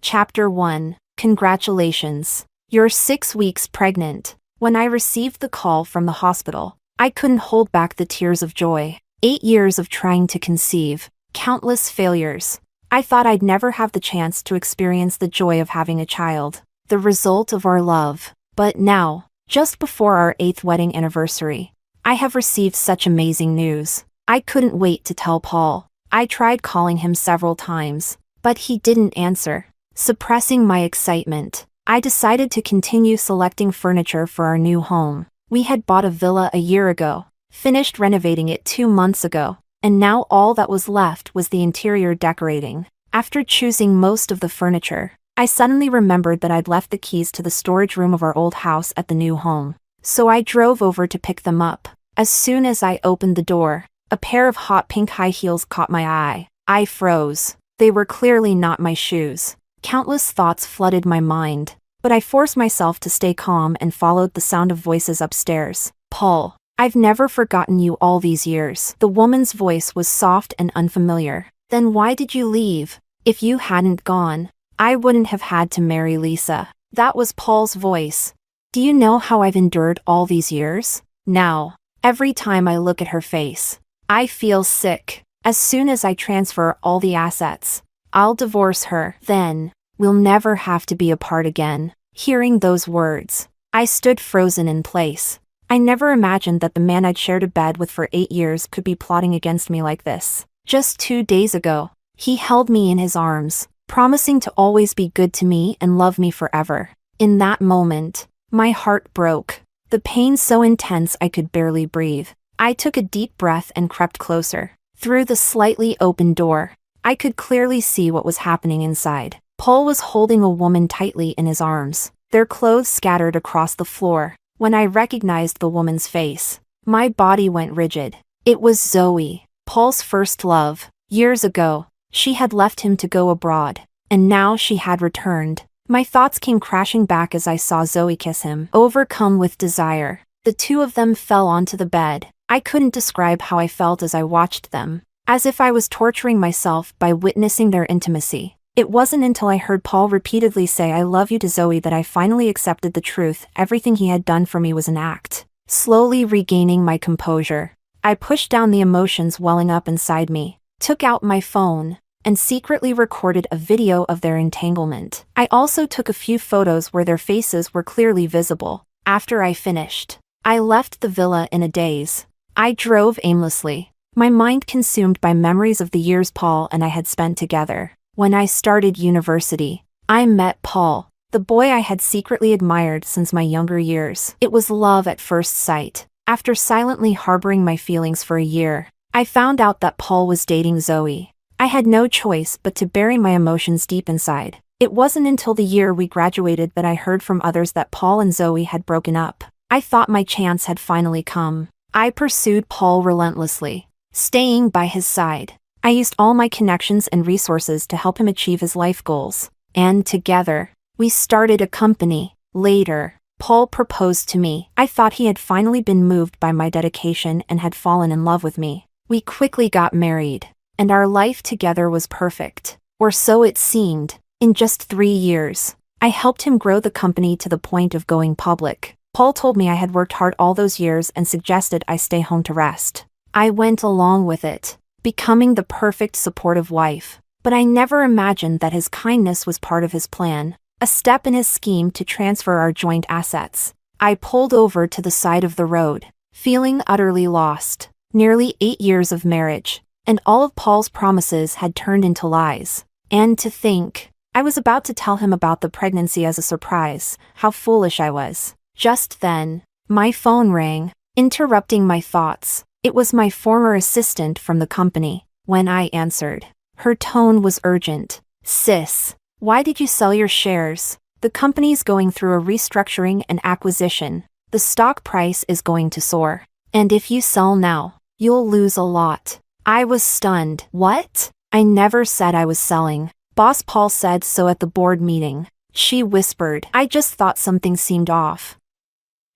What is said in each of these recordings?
Chapter 1. Congratulations. You're 6 weeks pregnant. When I received the call from the hospital, I couldn't hold back the tears of joy. 8 years of trying to conceive, countless failures. I thought I'd never have the chance to experience the joy of having a child, the result of our love. But now, just before our 8th wedding anniversary, I have received such amazing news. I couldn't wait to tell Paul. I tried calling him several times, but he didn't answer. Suppressing my excitement, I decided to continue selecting furniture for our new home. We had bought a villa a year ago, finished renovating it 2 months ago, and now all that was left was the interior decorating. After choosing most of the furniture, I suddenly remembered that I'd left the keys to the storage room of our old house at the new home. So I drove over to pick them up. As soon as I opened the door, a pair of hot pink high heels caught my eye. I froze. They were clearly not my shoes. Countless thoughts flooded my mind, but I forced myself to stay calm and followed the sound of voices upstairs. Paul, I've never forgotten you all these years. The woman's voice was soft and unfamiliar. Then why did you leave? If you hadn't gone, I wouldn't have had to marry Lisa. That was Paul's voice. Do you know how I've endured all these years? Now, every time I look at her face, I feel sick. As soon as I transfer all the assets, I'll divorce her. Then, we'll never have to be apart again. Hearing those words, I stood frozen in place. I never imagined that the man I'd shared a bed with for 8 years could be plotting against me like this. Just 2 days ago, he held me in his arms, promising to always be good to me and love me forever. In that moment, my heart broke. The pain so intense I could barely breathe. I took a deep breath and crept closer. Through the slightly open door, I could clearly see what was happening inside. Paul was holding a woman tightly in his arms, their clothes scattered across the floor. When I recognized the woman's face, my body went rigid. It was Zoe, Paul's first love. Years ago, she had left him to go abroad, and now she had returned. My thoughts came crashing back as I saw Zoe kiss him. Overcome with desire, the two of them fell onto the bed. I couldn't describe how I felt as I watched them, as if I was torturing myself by witnessing their intimacy. It wasn't until I heard Paul repeatedly say "I love you" to Zoe that I finally accepted the truth. Everything he had done for me was an act. Slowly regaining my composure, I pushed down the emotions welling up inside me, took out my phone, and secretly recorded a video of their entanglement. I also took a few photos where their faces were clearly visible. After I finished, I left the villa in a daze. I drove aimlessly, my mind consumed by memories of the years Paul and I had spent together. When I started university, I met Paul, the boy I had secretly admired since my younger years. It was love at first sight. After silently harboring my feelings for a year, I found out that Paul was dating Zoe. I had no choice but to bury my emotions deep inside. It wasn't until the year we graduated that I heard from others that Paul and Zoe had broken up. I thought my chance had finally come. I pursued Paul relentlessly, staying by his side. I used all my connections and resources to help him achieve his life goals. And together, we started a company. Later, Paul proposed to me. I thought he had finally been moved by my dedication and had fallen in love with me. We quickly got married, and our life together was perfect. Or so it seemed. In just 3 years, I helped him grow the company to the point of going public. Paul told me I had worked hard all those years and suggested I stay home to rest. I went along with it, becoming the perfect supportive wife. But I never imagined that his kindness was part of his plan, a step in his scheme to transfer our joint assets. I pulled over to the side of the road, feeling utterly lost. Nearly 8 years of marriage, and all of Paul's promises had turned into lies. And to think, I was about to tell him about the pregnancy as a surprise. How foolish I was. Just then, my phone rang, interrupting my thoughts. It was my former assistant from the company. When I answered, her tone was urgent. "Sis, why did you sell your shares? The company's going through a restructuring and acquisition. The stock price is going to soar. And if you sell now, you'll lose a lot." I was stunned. What? I never said I was selling. Boss Paul said so at the board meeting. She whispered. I just thought something seemed off.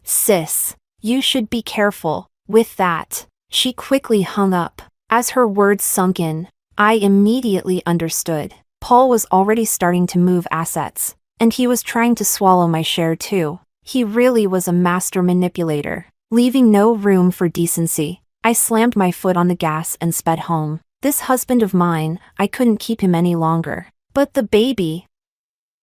"Sis, you should be careful." With that, she quickly hung up. As her words sunk in, I immediately understood. Paul was already starting to move assets, and he was trying to swallow my share too. He really was a master manipulator, leaving no room for decency. I slammed my foot on the gas and sped home. This husband of mine, I couldn't keep him any longer. But the baby.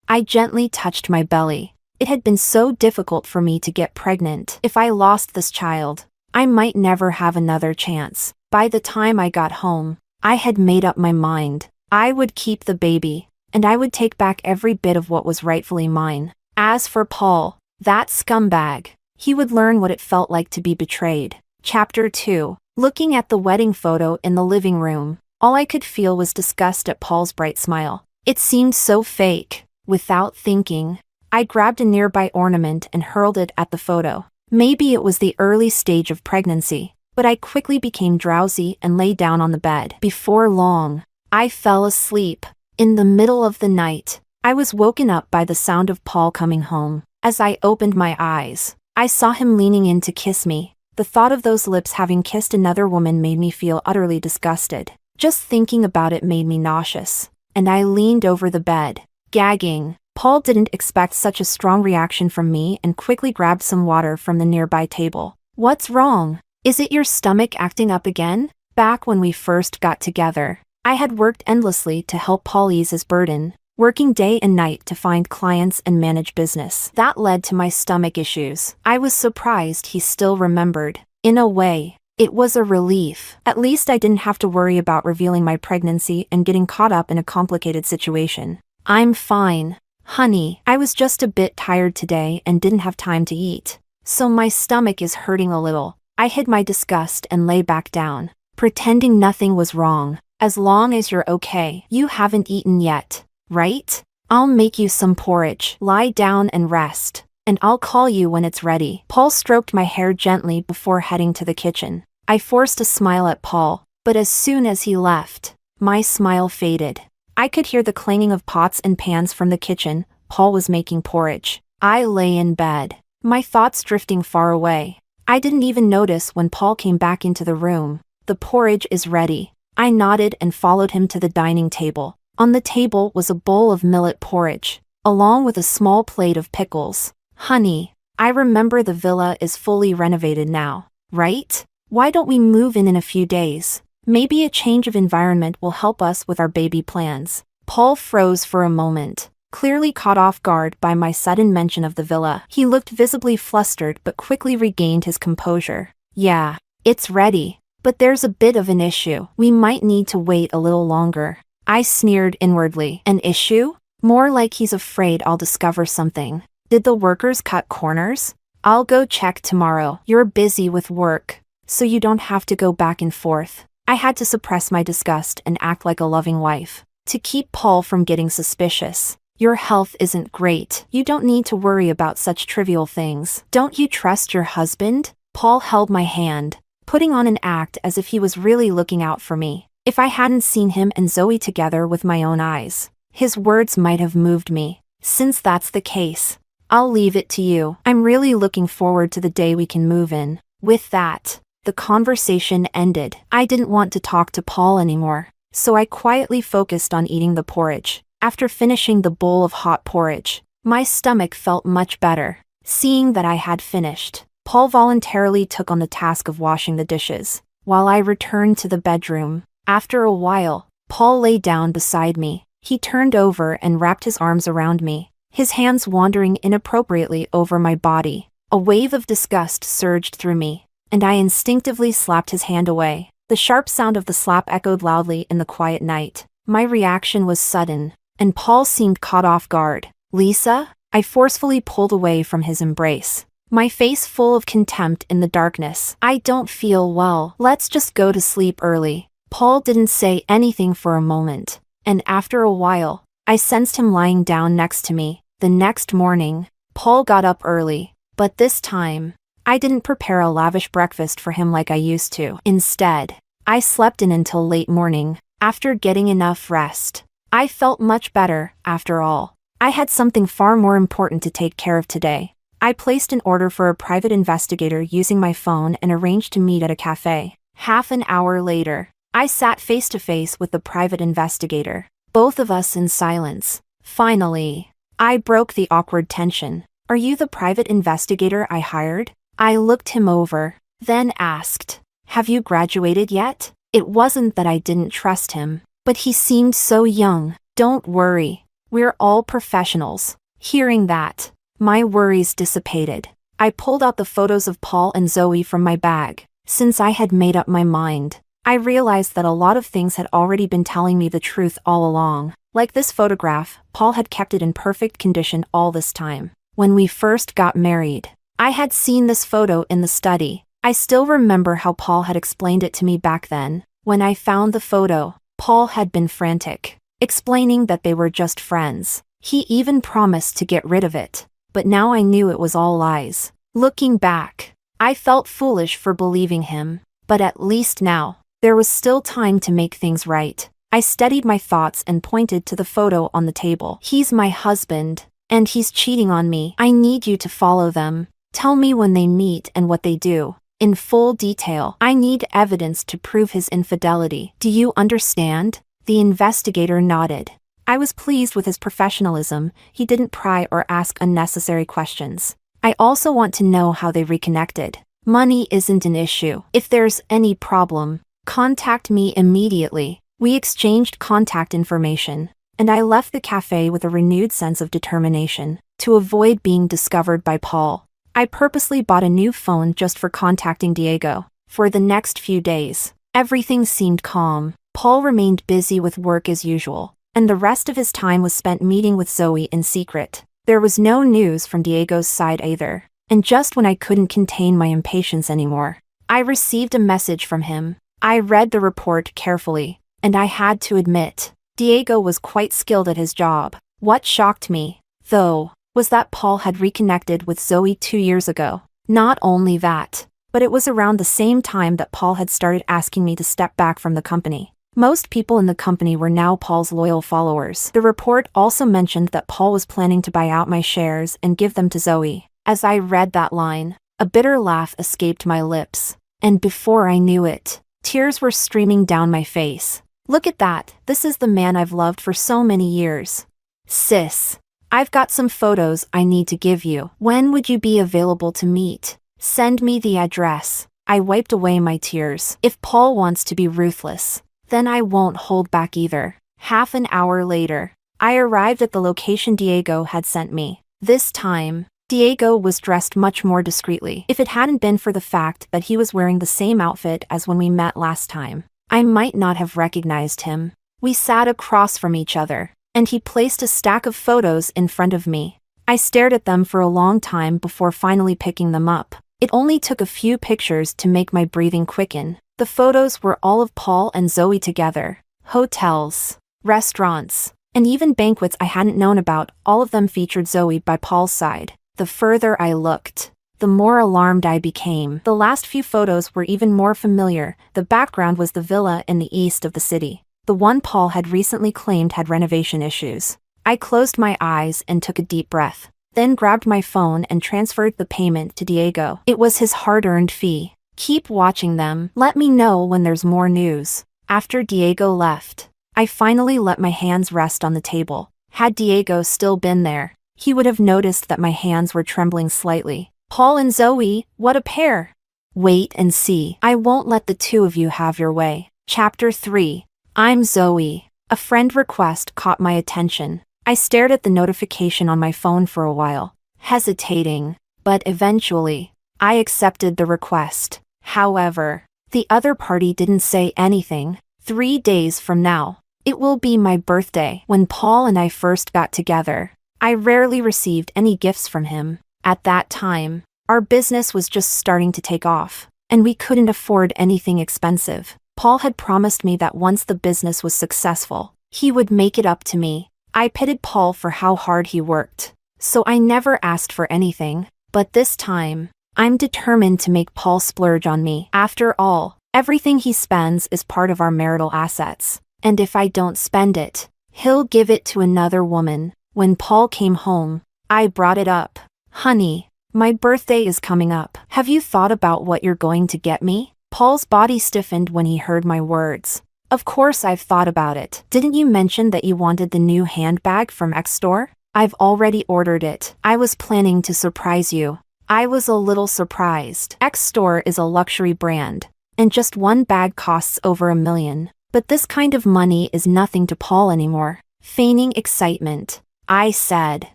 I gently touched my belly. It had been so difficult for me to get pregnant. If I lost this child, I might never have another chance. By the time I got home, I had made up my mind. I would keep the baby, and I would take back every bit of what was rightfully mine. As for Paul, that scumbag, he would learn what it felt like to be betrayed. Chapter 2. Looking at the wedding photo in the living room, all I could feel was disgust at Paul's bright smile. It seemed so fake. Without thinking, I grabbed a nearby ornament and hurled it at the photo. Maybe it was the early stage of pregnancy, but I quickly became drowsy and lay down on the bed. Before long, I fell asleep. In the middle of the night, I was woken up by the sound of Paul coming home. As I opened my eyes, I saw him leaning in to kiss me. The thought of those lips having kissed another woman made me feel utterly disgusted. Just thinking about it made me nauseous, and I leaned over the bed, gagging. Paul didn't expect such a strong reaction from me and quickly grabbed some water from the nearby table. "What's wrong? Is it your stomach acting up again?" Back when we first got together, I had worked endlessly to help Paul ease his burden, working day and night to find clients and manage business. That led to my stomach issues. I was surprised he still remembered. In a way, it was a relief. At least I didn't have to worry about revealing my pregnancy and getting caught up in a complicated situation. "I'm fine, honey. I was just a bit tired today and didn't have time to eat, so my stomach is hurting a little." I hid my disgust and lay back down, pretending nothing was wrong. "As long as you're okay. You haven't eaten yet, right? I'll make you some porridge. Lie down and rest, and I'll call you when it's ready." Paul stroked my hair gently before heading to the kitchen. I forced a smile at Paul, but as soon as he left, my smile faded. I could hear the clanging of pots and pans from the kitchen. Paul was making porridge. I lay in bed, my thoughts drifting far away. I didn't even notice when Paul came back into the room. "The porridge is ready." I nodded and followed him to the dining table. On the table was a bowl of millet porridge, along with a small plate of pickles. "Honey, I remember the villa is fully renovated now, right? Why don't we move in a few days? Maybe a change of environment will help us with our baby plans." Paul froze for a moment, clearly caught off guard by my sudden mention of the villa. He looked visibly flustered but quickly regained his composure. "Yeah, it's ready, but there's a bit of an issue. We might need to wait a little longer." I sneered inwardly. "An issue? More like he's afraid I'll discover something. Did the workers cut corners? I'll go check tomorrow." "You're busy with work, so you don't have to go back and forth." I had to suppress my disgust and act like a loving wife, to keep Paul from getting suspicious. "Your health isn't great. You don't need to worry about such trivial things. Don't you trust your husband?" Paul held my hand, putting on an act as if he was really looking out for me. If I hadn't seen him and Zoe together with my own eyes, his words might have moved me. "Since that's the case, I'll leave it to you. I'm really looking forward to the day we can move in." With that, the conversation ended. I didn't want to talk to Paul anymore, so I quietly focused on eating the porridge. After finishing the bowl of hot porridge, my stomach felt much better. Seeing that I had finished, Paul voluntarily took on the task of washing the dishes, while I returned to the bedroom. After a while, Paul lay down beside me. He turned over and wrapped his arms around me, his hands wandering inappropriately over my body. A wave of disgust surged through me, and I instinctively slapped his hand away. The sharp sound of the slap echoed loudly in the quiet night. My reaction was sudden, and Paul seemed caught off guard. "Lisa?" I forcefully pulled away from his embrace, my face full of contempt in the darkness. "I don't feel well. Let's just go to sleep early." Paul didn't say anything for a moment, and after a while, I sensed him lying down next to me. The next morning, Paul got up early, but this time, I didn't prepare a lavish breakfast for him like I used to. Instead, I slept in until late morning. After getting enough rest, I felt much better. After all, I had something far more important to take care of today. I placed an order for a private investigator using my phone and arranged to meet at a cafe. Half an hour later, I sat face to face with the private investigator. both of us in silence. Finally, I broke the awkward tension. Are you the private investigator I hired? I looked him over, then asked, have you graduated yet? It wasn't that I didn't trust him, but he seemed so young. Don't worry, we're all professionals. Hearing that, my worries dissipated. I pulled out the photos of Paul and Zoe from my bag. Since I had made up my mind, I realized that a lot of things had already been telling me the truth all along. Like this photograph, Paul had kept it in perfect condition all this time. When we first got married, I had seen this photo in the study. I still remember how Paul had explained it to me back then. When I found the photo, Paul had been frantic, explaining that they were just friends. He even promised to get rid of it. But now I knew it was all lies. Looking back, I felt foolish for believing him. But at least now, there was still time to make things right. I steadied my thoughts and pointed to the photo on the table. He's my husband, and he's cheating on me. I need you to follow them. Tell me when they meet and what they do. In full detail. I need evidence to prove his infidelity. Do you understand? The investigator nodded. I was pleased with his professionalism. He didn't pry or ask unnecessary questions. I also want to know how they reconnected. Money isn't an issue. If there's any problem, contact me immediately. We exchanged contact information, and I left the cafe with a renewed sense of determination to avoid being discovered by Paul. I purposely bought a new phone just for contacting Diego. For the next few days, everything seemed calm. Paul remained busy with work as usual, and the rest of his time was spent meeting with Zoe in secret. There was no news from Diego's side either, and just when I couldn't contain my impatience anymore, I received a message from him. I read the report carefully, and I had to admit, Diego was quite skilled at his job. What shocked me, though, was that Paul had reconnected with Zoe 2 years ago. Not only that, but it was around the same time that Paul had started asking me to step back from the company. Most people in the company were now Paul's loyal followers. The report also mentioned that Paul was planning to buy out my shares and give them to Zoe. As I read that line, a bitter laugh escaped my lips, and before I knew it, tears were streaming down my face. Look at that, this is the man I've loved for so many years. Sis, I've got some photos I need to give you. When would you be available to meet? Send me the address. I wiped away my tears. If Paul wants to be ruthless, then I won't hold back either. Half an hour later, I arrived at the location Diego had sent me. This time, Diego was dressed much more discreetly. If it hadn't been for the fact that he was wearing the same outfit as when we met last time, I might not have recognized him. We sat across from each other, and he placed a stack of photos in front of me. I stared at them for a long time before finally picking them up. It only took a few pictures to make my breathing quicken. The photos were all of Paul and Zoe together. Hotels, restaurants, and even banquets I hadn't known about, all of them featured Zoe by Paul's side. The further I looked, the more alarmed I became. The last few photos were even more familiar. The background was the villa in the east of the city. The one Paul had recently claimed had renovation issues. I closed my eyes and took a deep breath, then grabbed my phone and transferred the payment to Diego. It was his hard-earned fee. Keep watching them. Let me know when there's more news. After Diego left, I finally let my hands rest on the table. Had Diego still been there, he would have noticed that my hands were trembling slightly. Paul and Zoe, what a pair! Wait and see. I won't let the two of you have your way. Chapter 3. I'm Zoe. A friend request caught my attention. I stared at the notification on my phone for a while, hesitating, but eventually, I accepted the request. However, the other party didn't say anything. 3 days from now, it will be my birthday. When Paul and I first got together, I rarely received any gifts from him. At that time, our business was just starting to take off, and we couldn't afford anything expensive. Paul had promised me that once the business was successful, he would make it up to me. I pitied Paul for how hard he worked, so I never asked for anything. But this time, I'm determined to make Paul splurge on me. After all, everything he spends is part of our marital assets, and if I don't spend it, he'll give it to another woman. When Paul came home, I brought it up. Honey, my birthday is coming up. Have you thought about what you're going to get me? Paul's body stiffened when he heard my words. Of course I've thought about it. Didn't you mention that you wanted the new handbag from X Store? I've already ordered it. I was planning to surprise you. I was a little surprised. X Store is a luxury brand, and just one bag costs over $1 million. But this kind of money is nothing to Paul anymore. Feigning excitement, I said,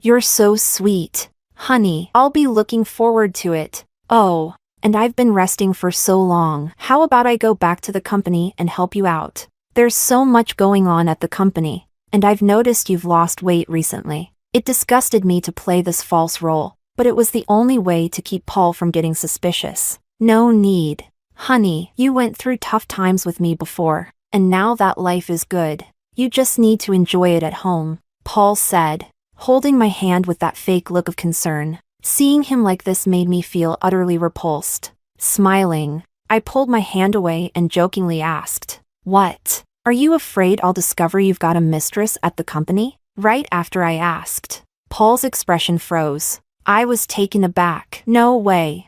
"You're so sweet. Honey, I'll be looking forward to it. Oh, and I've been resting for so long. How about I go back to the company and help you out? There's so much going on at the company, and I've noticed you've lost weight recently." It disgusted me to play this false role, but it was the only way to keep Paul from getting suspicious. "No need. Honey, you went through tough times with me before, and now that life is good. You just need to enjoy it at home," Paul said, holding my hand with that fake look of concern. Seeing him like this made me feel utterly repulsed. Smiling, I pulled my hand away and jokingly asked, "What? Are you afraid I'll discover you've got a mistress at the company?" Right after I asked, Paul's expression froze. I was taken aback. "No way.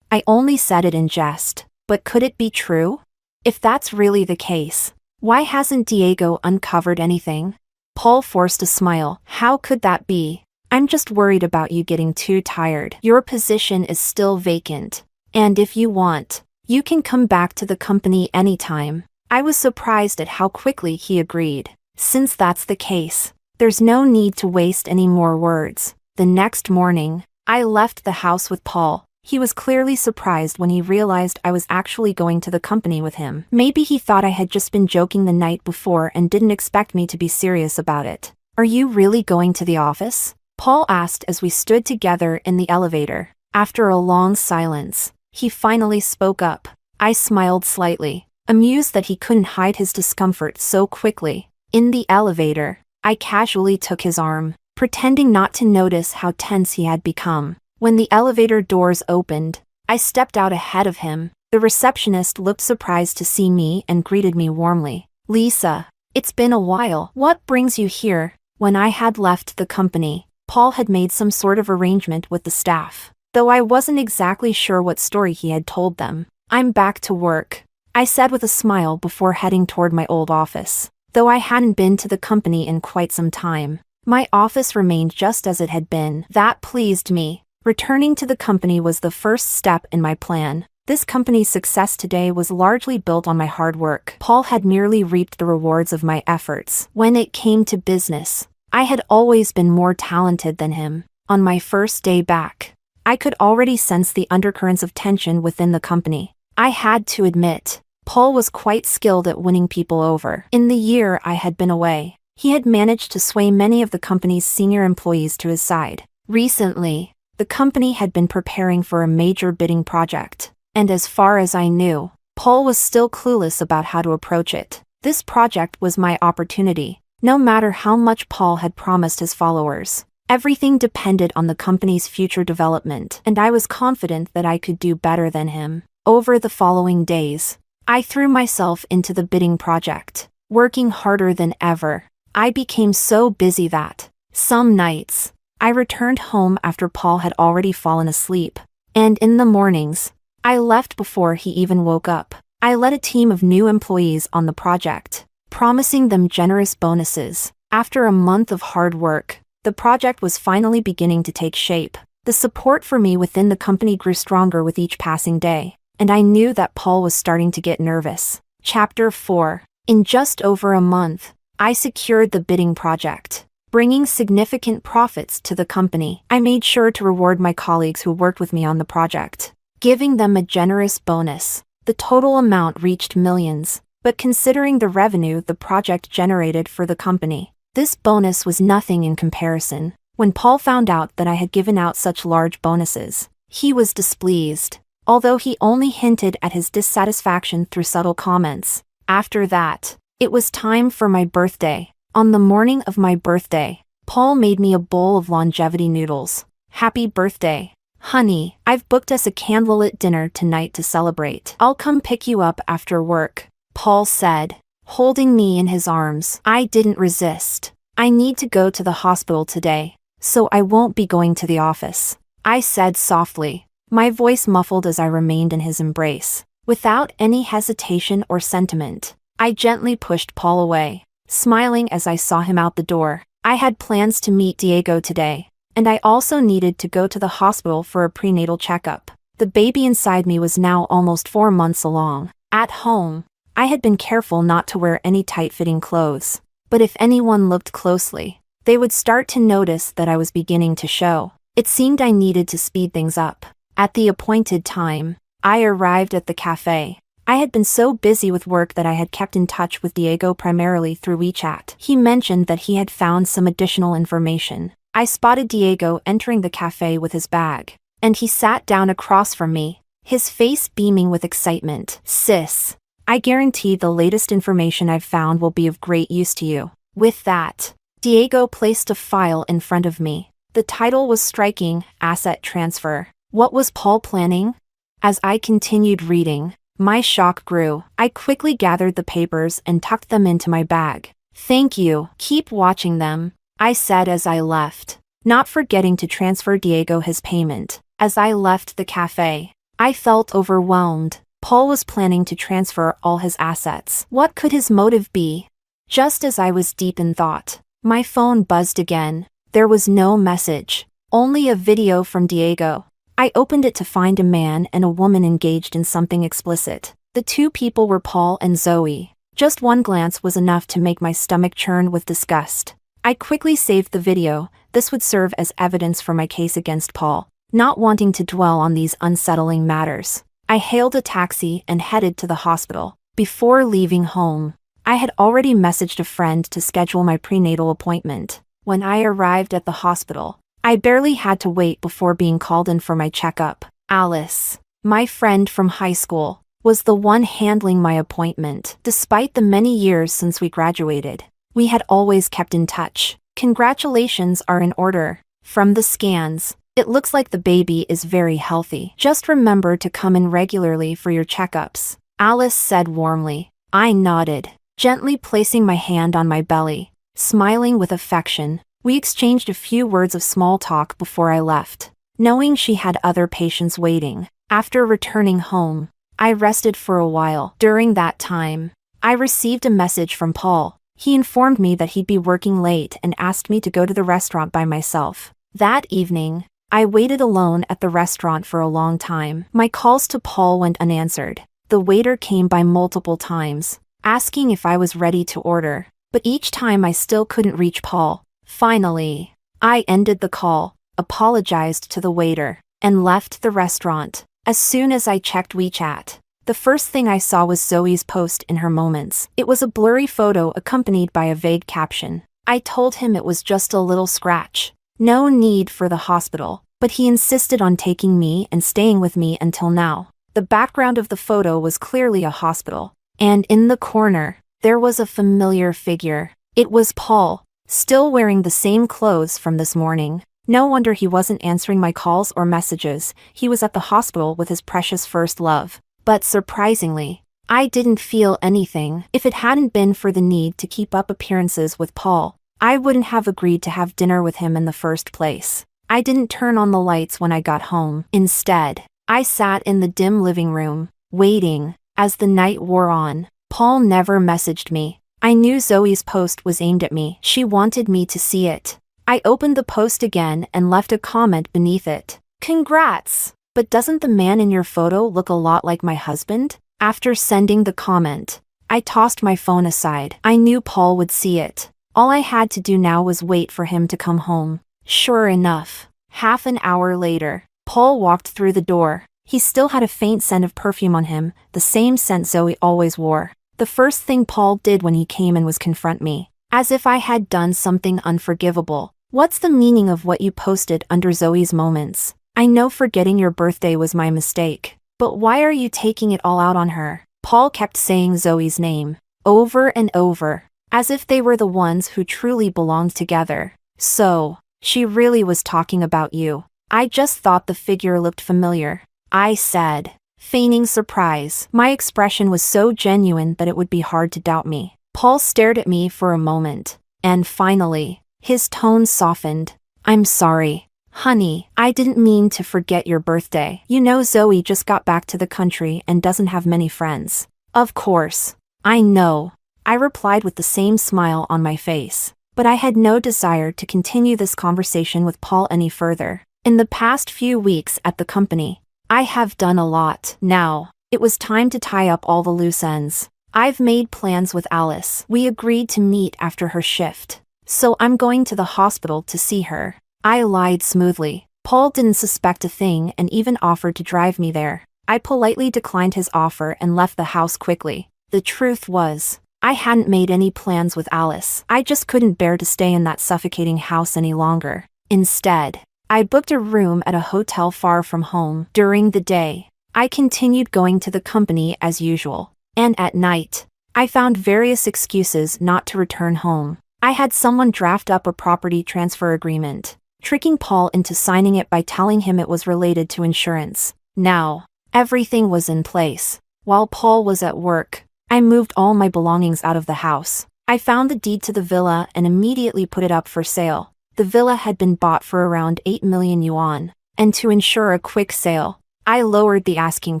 I only said it in jest, but could it be true? If that's really the case, why hasn't Diego uncovered anything?" Paul forced a smile. "How could that be? I'm just worried about you getting too tired. Your position is still vacant, and if you want, you can come back to the company anytime." I was surprised at how quickly he agreed. Since that's the case, there's no need to waste any more words. The next morning, I left the house with Paul. He was clearly surprised when he realized I was actually going to the company with him. Maybe he thought I had just been joking the night before and didn't expect me to be serious about it. "Are you really going to the office?" Paul asked as we stood together in the elevator. After a long silence, he finally spoke up. I smiled slightly, amused that he couldn't hide his discomfort so quickly. In the elevator, I casually took his arm, pretending not to notice how tense he had become. When the elevator doors opened, I stepped out ahead of him. The receptionist looked surprised to see me and greeted me warmly. "Lisa, it's been a while. What brings you here?" When I had left the company, Paul had made some sort of arrangement with the staff, though I wasn't exactly sure what story he had told them. "I'm back to work," I said with a smile before heading toward my old office. Though I hadn't been to the company in quite some time, my office remained just as it had been. That pleased me. Returning to the company was the first step in my plan. This company's success today was largely built on my hard work. Paul had merely reaped the rewards of my efforts. When it came to business, I had always been more talented than him. On my first day back, I could already sense the undercurrents of tension within the company. I had to admit, Paul was quite skilled at winning people over. In the year I had been away, he had managed to sway many of the company's senior employees to his side. Recently, the company had been preparing for a major bidding project, and as far as I knew, Paul was still clueless about how to approach it. This project was my opportunity. No matter how much Paul had promised his followers, everything depended on the company's future development, and I was confident that I could do better than him. Over the following days, I threw myself into the bidding project, working harder than ever. I became so busy that, some nights, I returned home after Paul had already fallen asleep, and in the mornings, I left before he even woke up. I led a team of new employees on the project, promising them generous bonuses. After a month of hard work, the project was finally beginning to take shape. The support for me within the company grew stronger with each passing day, and I knew that Paul was starting to get nervous. Chapter 4. In just over a month, I secured the bidding project, bringing significant profits to the company. I made sure to reward my colleagues who worked with me on the project, giving them a generous bonus. The total amount reached millions, but considering the revenue the project generated for the company, this bonus was nothing in comparison. When Paul found out that I had given out such large bonuses, he was displeased, although he only hinted at his dissatisfaction through subtle comments. After that, it was time for my birthday. On the morning of my birthday, Paul made me a bowl of longevity noodles. "Happy birthday, honey. I've booked us a candlelit dinner tonight to celebrate. I'll come pick you up after work," Paul said, holding me in his arms. I didn't resist. "I need to go to the hospital today, so I won't be going to the office," I said softly, my voice muffled as I remained in his embrace. Without any hesitation or sentiment, I gently pushed Paul away, smiling as I saw him out the door. I had plans to meet Diego today, and I also needed to go to the hospital for a prenatal checkup. The baby inside me was now almost 4 months along. At home, I had been careful not to wear any tight-fitting clothes, but if anyone looked closely, they would start to notice that I was beginning to show. It seemed I needed to speed things up. At the appointed time, I arrived at the cafe. I had been so busy with work that I had kept in touch with Diego primarily through WeChat. He mentioned that he had found some additional information. I spotted Diego entering the cafe with his bag, and he sat down across from me, his face beaming with excitement. "Sis, I guarantee the latest information I've found will be of great use to you." With that, Diego placed a file in front of me. The title was striking: Asset Transfer. What was Paul planning? As I continued reading, my shock grew. I quickly gathered the papers and tucked them into my bag. "Thank you. Keep watching them," I said as I left, not forgetting to transfer Diego his payment. As I left the cafe, I felt overwhelmed. Paul was planning to transfer all his assets. What could his motive be? Just as I was deep in thought, my phone buzzed again. There was no message, only a video from Diego. I opened it to find a man and a woman engaged in something explicit. The two people were Paul and Zoe. Just one glance was enough to make my stomach churn with disgust. I quickly saved the video. This would serve as evidence for my case against Paul. Not wanting to dwell on these unsettling matters, I hailed a taxi and headed to the hospital. Before leaving home, I had already messaged a friend to schedule my prenatal appointment. When I arrived at the hospital, I barely had to wait before being called in for my checkup. Alice, my friend from high school, was the one handling my appointment. Despite the many years since we graduated, we had always kept in touch. "Congratulations are in order. From the scans, it looks like the baby is very healthy. Just remember to come in regularly for your checkups," Alice said warmly. I nodded, gently placing my hand on my belly, smiling with affection. We exchanged a few words of small talk before I left, knowing she had other patients waiting. After returning home, I rested for a while. During that time, I received a message from Paul. He informed me that he'd be working late and asked me to go to the restaurant by myself. That evening, I waited alone at the restaurant for a long time. My calls to Paul went unanswered. The waiter came by multiple times, asking if I was ready to order, but each time I still couldn't reach Paul. Finally, I ended the call, apologized to the waiter, and left the restaurant. As soon as I checked WeChat, the first thing I saw was Zoe's post in her moments. It was a blurry photo accompanied by a vague caption. I told him it was just a little scratch. No need for the hospital, but he insisted on taking me and staying with me until now. The background of the photo was clearly a hospital, and in the corner, there was a familiar figure. It was Paul, still wearing the same clothes from this morning. No wonder he wasn't answering my calls or messages. He was at the hospital with his precious first love. But surprisingly, I didn't feel anything. If it hadn't been for the need to keep up appearances with Paul, I wouldn't have agreed to have dinner with him in the first place. I didn't turn on the lights when I got home. Instead, I sat in the dim living room, waiting. As the night wore on, Paul never messaged me. I knew Zoe's post was aimed at me. She wanted me to see it. I opened the post again and left a comment beneath it. "Congrats! But doesn't the man in your photo look a lot like my husband?" After sending the comment, I tossed my phone aside. I knew Paul would see it. All I had to do now was wait for him to come home. Sure enough, half an hour later, Paul walked through the door. He still had a faint scent of perfume on him, the same scent Zoe always wore. The first thing Paul did when he came in was confront me, as if I had done something unforgivable. "What's the meaning of what you posted under Zoe's moments? I know forgetting your birthday was my mistake, but why are you taking it all out on her?" Paul kept saying Zoe's name, over and over, as if they were the ones who truly belonged together. "So, she really was talking about you." I just thought the figure looked familiar, I said, feigning surprise. My expression was so genuine that it would be hard to doubt me. Paul stared at me for a moment, and finally, his tone softened. "I'm sorry, honey. I didn't mean to forget your birthday. You know Zoe just got back to the country and doesn't have many friends." Of course, I know, I replied with the same smile on my face. But I had no desire to continue this conversation with Paul any further. In the past few weeks at the company, I have done a lot. Now, it was time to tie up all the loose ends. I've made plans with Alice. We agreed to meet after her shift. So I'm going to the hospital to see her. I lied smoothly. Paul didn't suspect a thing and even offered to drive me there. I politely declined his offer and left the house quickly. The truth was, I hadn't made any plans with Alice. I just couldn't bear to stay in that suffocating house any longer. Instead, I booked a room at a hotel far from home. During the day, I continued going to the company as usual. And at night, I found various excuses not to return home. I had someone draft up a property transfer agreement, tricking Paul into signing it by telling him it was related to insurance. Now, everything was in place. While Paul was at work, I moved all my belongings out of the house. I found the deed to the villa and immediately put it up for sale. The villa had been bought for around 8 million yuan, and to ensure a quick sale, I lowered the asking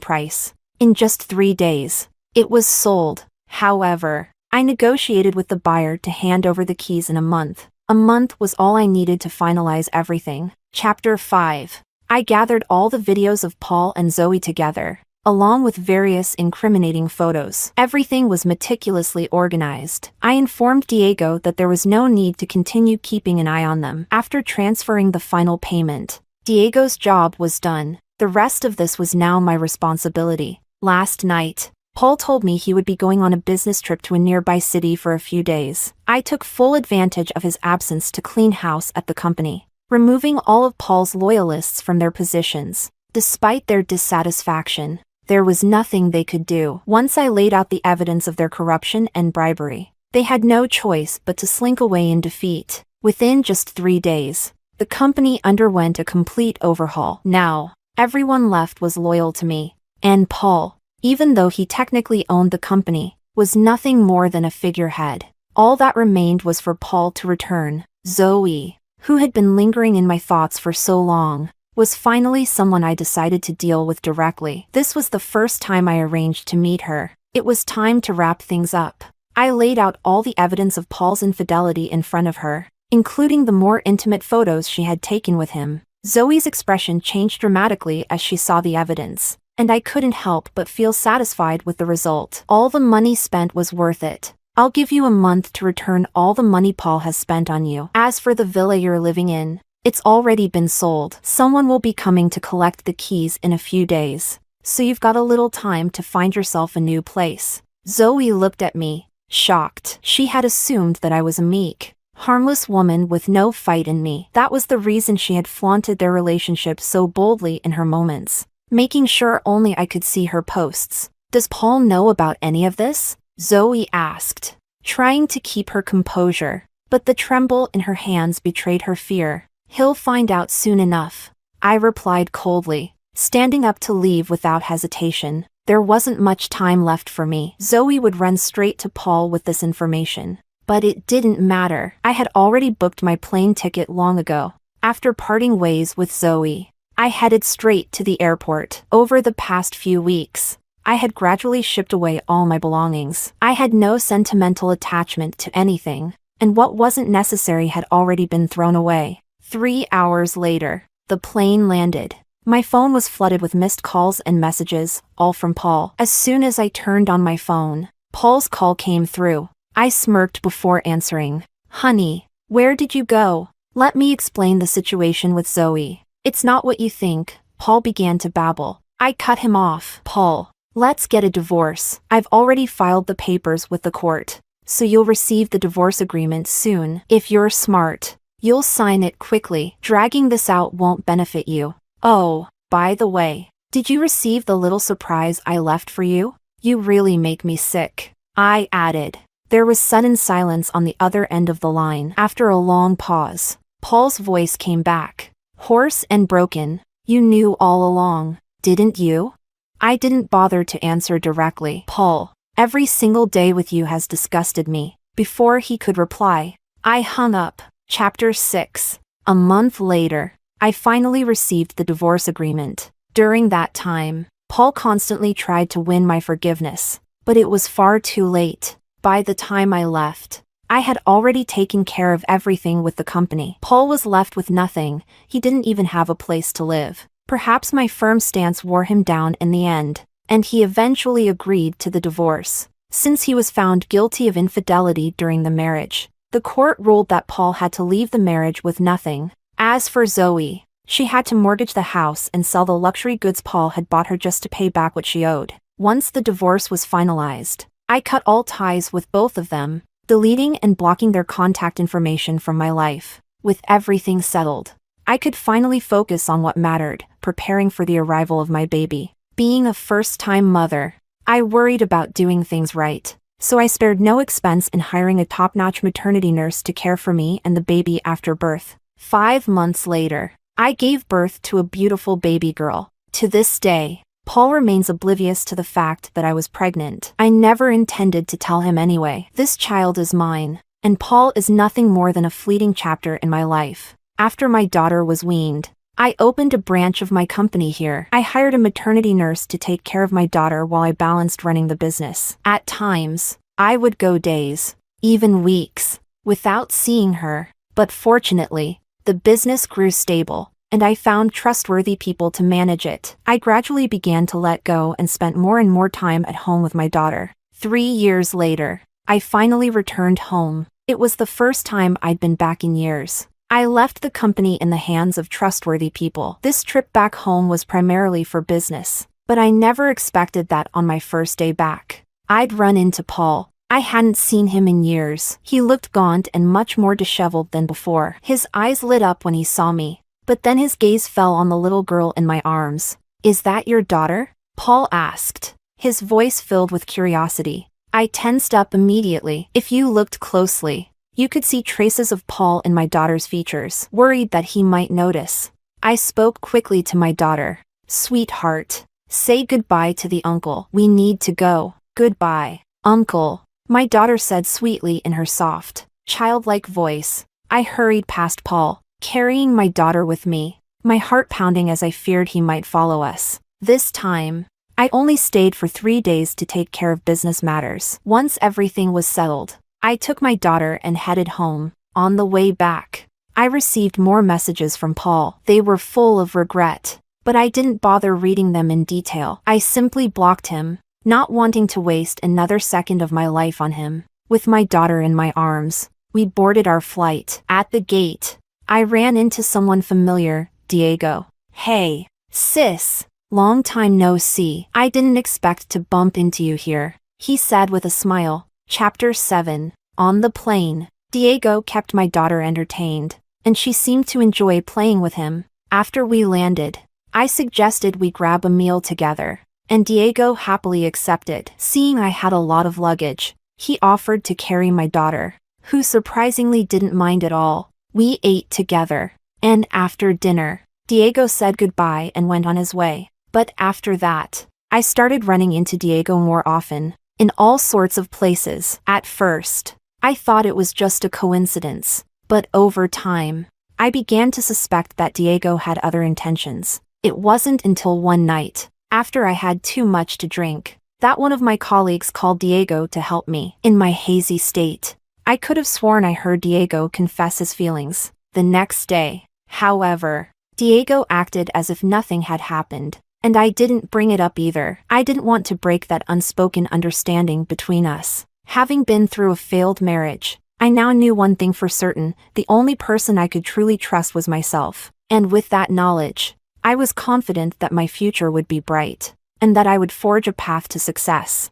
price. In just 3 days, it was sold. However, I negotiated with the buyer to hand over the keys in a month. A month was all I needed to finalize everything. Chapter 5. I gathered all the videos of Paul and Zoe together, along with various incriminating photos. Everything was meticulously organized. I informed Diego that there was no need to continue keeping an eye on them. After transferring the final payment, Diego's job was done. The rest of this was now my responsibility. Last night, Paul told me he would be going on a business trip to a nearby city for a few days. I took full advantage of his absence to clean house at the company, removing all of Paul's loyalists from their positions. Despite their dissatisfaction, there was nothing they could do. Once I laid out the evidence of their corruption and bribery, they had no choice but to slink away in defeat. Within just 3 days, the company underwent a complete overhaul. Now, everyone left was loyal to me. And Paul, even though he technically owned the company, was nothing more than a figurehead. All that remained was for Paul to return. Zoe, who had been lingering in my thoughts for so long, was finally someone I decided to deal with directly. This was the first time I arranged to meet her. It was time to wrap things up. I laid out all the evidence of Paul's infidelity in front of her, including the more intimate photos she had taken with him. Zoe's expression changed dramatically as she saw the evidence, and I couldn't help but feel satisfied with the result. All the money spent was worth it. I'll give you a month to return all the money Paul has spent on you. As for the villa you're living in, it's already been sold. Someone will be coming to collect the keys in a few days, so you've got a little time to find yourself a new place. Zoe looked at me, shocked. She had assumed that I was a meek, harmless woman with no fight in me. That was the reason she had flaunted their relationship so boldly in her moments, making sure only I could see her posts. Does Paul know about any of this? Zoe asked, trying to keep her composure, but the tremble in her hands betrayed her fear. He'll find out soon enough, I replied coldly, standing up to leave without hesitation. There wasn't much time left for me. Zoe would run straight to Paul with this information. But it didn't matter. I had already booked my plane ticket long ago. After parting ways with Zoe, I headed straight to the airport. Over the past few weeks, I had gradually shipped away all my belongings. I had no sentimental attachment to anything, and what wasn't necessary had already been thrown away. 3 hours later, the plane landed. My phone was flooded with missed calls and messages, all from Paul. As soon as I turned on my phone, Paul's call came through. I smirked before answering. Honey, where did you go? Let me explain the situation with Zoe. It's not what you think, Paul began to babble. I cut him off. Paul, let's get a divorce. I've already filed the papers with the court, so you'll receive the divorce agreement soon. If you're smart, you'll sign it quickly. Dragging this out won't benefit you. Oh, by the way, did you receive the little surprise I left for you? You really make me sick, I added. There was sudden silence on the other end of the line. After a long pause, Paul's voice came back, hoarse and broken. You knew all along, didn't you? I didn't bother to answer directly. Paul, every single day with you has disgusted me. Before he could reply, I hung up. Chapter 6. A month later, I finally received the divorce agreement. During that time, Paul constantly tried to win my forgiveness, but it was far too late. By the time I left, I had already taken care of everything with the company. Paul was left with nothing. He didn't even have a place to live. Perhaps my firm stance wore him down in the end, and he eventually agreed to the divorce. Since he was found guilty of infidelity during the marriage, the court ruled that Paul had to leave the marriage with nothing. As for Zoe, she had to mortgage the house and sell the luxury goods Paul had bought her just to pay back what she owed. Once the divorce was finalized, I cut all ties with both of them, deleting and blocking their contact information from my life. With everything settled, I could finally focus on what mattered, preparing for the arrival of my baby. Being a first-time mother, I worried about doing things right, so I spared no expense in hiring a top-notch maternity nurse to care for me and the baby after birth. 5 months later, I gave birth to a beautiful baby girl. To this day, Paul remains oblivious to the fact that I was pregnant. I never intended to tell him anyway. This child is mine, and Paul is nothing more than a fleeting chapter in my life. After my daughter was weaned, I opened a branch of my company here. I hired a maternity nurse to take care of my daughter while I balanced running the business. At times, I would go days, even weeks, without seeing her, but fortunately, the business grew stable, and I found trustworthy people to manage it. I gradually began to let go and spent more and more time at home with my daughter. 3 years later, I finally returned home. It was the first time I'd been back in years. I left the company in the hands of trustworthy people. This trip back home was primarily for business, but I never expected that on my first day back, I'd run into Paul. I hadn't seen him in years. He looked gaunt and much more disheveled than before. His eyes lit up when he saw me, but then his gaze fell on the little girl in my arms. "Is that your daughter?" Paul asked, his voice filled with curiosity. I tensed up immediately. If you looked closely, you could see traces of Paul in my daughter's features. Worried that he might notice, I spoke quickly to my daughter. "Sweetheart, say goodbye to the uncle. We need to go." "Goodbye, uncle," my daughter said sweetly in her soft, childlike voice. I hurried past Paul, carrying my daughter with me, my heart pounding as I feared he might follow us. This time, I only stayed for 3 days to take care of business matters. Once everything was settled, I took my daughter and headed home. On the way back, I received more messages from Paul. They were full of regret, but I didn't bother reading them in detail. I simply blocked him, not wanting to waste another second of my life on him. With my daughter in my arms, we boarded our flight. At the gate, I ran into someone familiar, Diego. "Hey, sis, long time no see. I didn't expect to bump into you here," he said with a smile. Chapter 7. On the plane, Diego kept my daughter entertained, and she seemed to enjoy playing with him. After we landed, I suggested we grab a meal together, and Diego happily accepted. Seeing I had a lot of luggage, he offered to carry my daughter, who surprisingly didn't mind at all. We ate together, and after dinner, Diego said goodbye and went on his way. But after that, I started running into Diego more often, in all sorts of places. At first, I thought it was just a coincidence, but over time, I began to suspect that Diego had other intentions. It wasn't until one night, after I had too much to drink, that one of my colleagues called Diego to help me. In my hazy state, I could have sworn I heard Diego confess his feelings. The next day, however, Diego acted as if nothing had happened, and I didn't bring it up either. I didn't want to break that unspoken understanding between us. Having been through a failed marriage, I now knew one thing for certain: the only person I could truly trust was myself. And with that knowledge, I was confident that my future would be bright, and that I would forge a path to success.